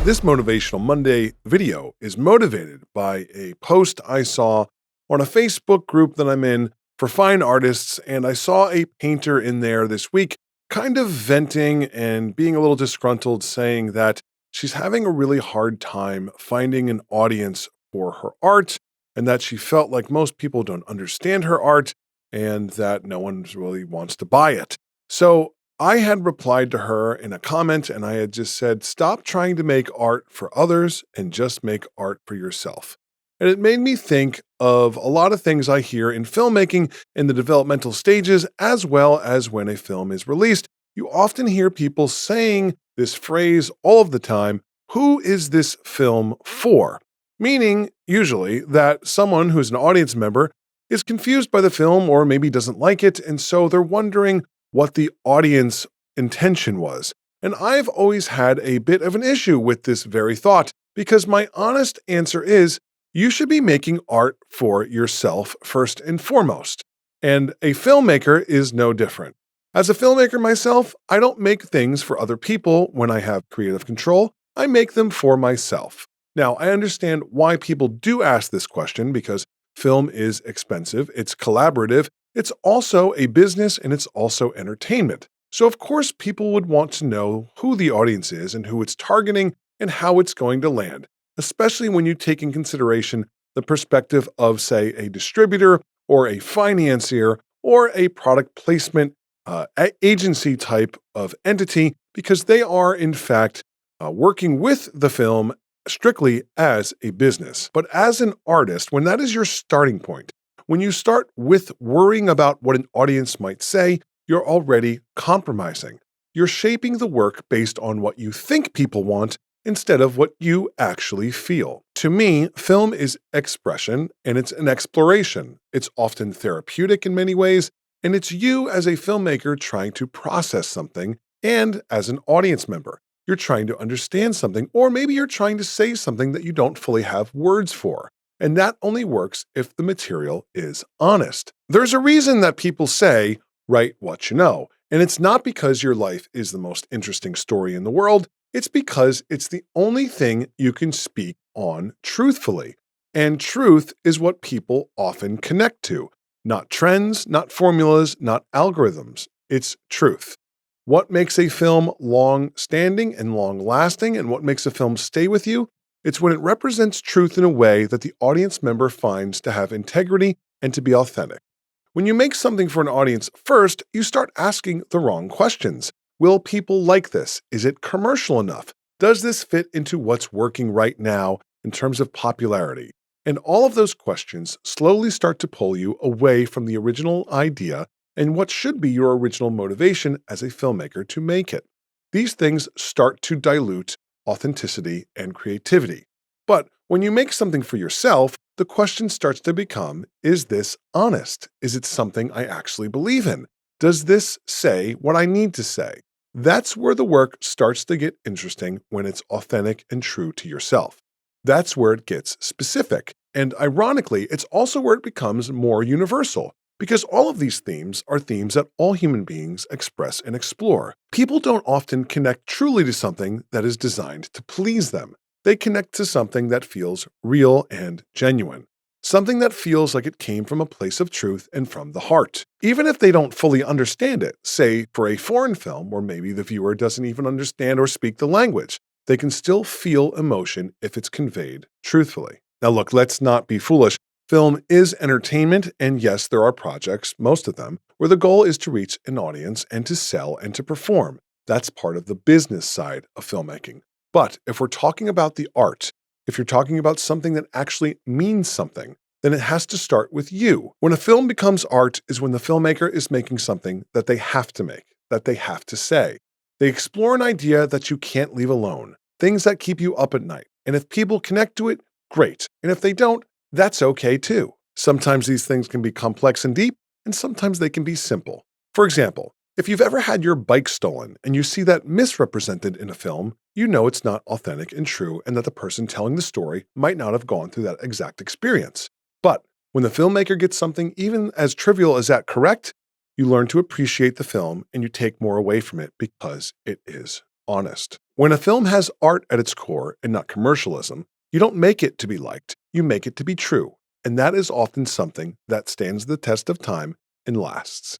This Motivational Monday video is motivated by a post I saw on a Facebook group that I'm in for fine artists, and I saw a painter in there this week kind of venting and being a little disgruntled, saying that she's having a really hard time finding an audience for her art, and that she felt like most people don't understand her art and that no one really wants to buy it. So I had replied to her in a comment and I had just said, stop trying to make art for others and just make art for yourself. And it made me think of a lot of things I hear in filmmaking in the developmental stages, as well as when a film is released. You often hear people saying this phrase all of the time: who is this film for? Meaning, usually, that someone who's an audience member is confused by the film or maybe doesn't like it, and so they're wondering what the audience intention was. And I've always had a bit of an issue with this very thought, because my honest answer is you should be making art for yourself first and foremost. And a filmmaker is no different. As a filmmaker myself, I don't make things for other people when I have creative control. I make them for myself. Now, I understand why people do ask this question, because film is expensive, it's collaborative, it's also a business, and it's also entertainment. So of course people would want to know who the audience is and who it's targeting and how it's going to land, especially when you take in consideration the perspective of, say, a distributor or a financier or a product placement agency type of entity, because they are in fact working with the film strictly as a business. But as an artist, when that is your starting point, when you start with worrying about what an audience might say, you're already compromising. You're shaping the work based on what you think people want instead of what you actually feel. To me, film is expression and it's an exploration. It's often therapeutic in many ways, and it's you as a filmmaker trying to process something, and as an audience member, you're trying to understand something, or maybe you're trying to say something that you don't fully have words for. And that only works if the material is honest. There's a reason that people say, write what you know. And it's not because your life is the most interesting story in the world. It's because it's the only thing you can speak on truthfully. And truth is what people often connect to. Not trends, not formulas, not algorithms. It's truth. What makes a film long-standing and long-lasting, and what makes a film stay with you? It's when it represents truth in a way that the audience member finds to have integrity and to be authentic. When you make something for an audience first, you start asking the wrong questions. Will people like this? Is it commercial enough? Does this fit into what's working right now in terms of popularity? And all of those questions slowly start to pull you away from the original idea and what should be your original motivation as a filmmaker to make it. These things start to dilute authenticity and creativity. But when you make something for yourself, the question starts to become, is this honest? Is it something I actually believe in? Does this say what I need to say? That's where the work starts to get interesting, when it's authentic and true to yourself. That's where it gets specific. And ironically, it's also where it becomes more universal, because all of these themes are themes that all human beings express and explore. People don't often connect truly to something that is designed to please them. They connect to something that feels real and genuine, something that feels like it came from a place of truth and from the heart. Even if they don't fully understand it, say for a foreign film where maybe the viewer doesn't even understand or speak the language, they can still feel emotion if it's conveyed truthfully. Now look, let's not be foolish. Film is entertainment, and yes, there are projects, most of them, where the goal is to reach an audience and to sell and to perform. That's part of the business side of filmmaking. But if we're talking about the art, if you're talking about something that actually means something, then it has to start with you. When a film becomes art is when the filmmaker is making something that they have to make, that they have to say. They explore an idea that you can't leave alone, things that keep you up at night. And if people connect to it, great. And if they don't, that's okay too. Sometimes these things can be complex and deep, and sometimes they can be simple. For example, if you've ever had your bike stolen and you see that misrepresented in a film, you know it's not authentic and true, and that the person telling the story might not have gone through that exact experience. But when the filmmaker gets something even as trivial as that correct, you learn to appreciate the film and you take more away from it because it is honest. When a film has art at its core and not commercialism, you don't make it to be liked, you make it to be true. And that is often something that stands the test of time and lasts.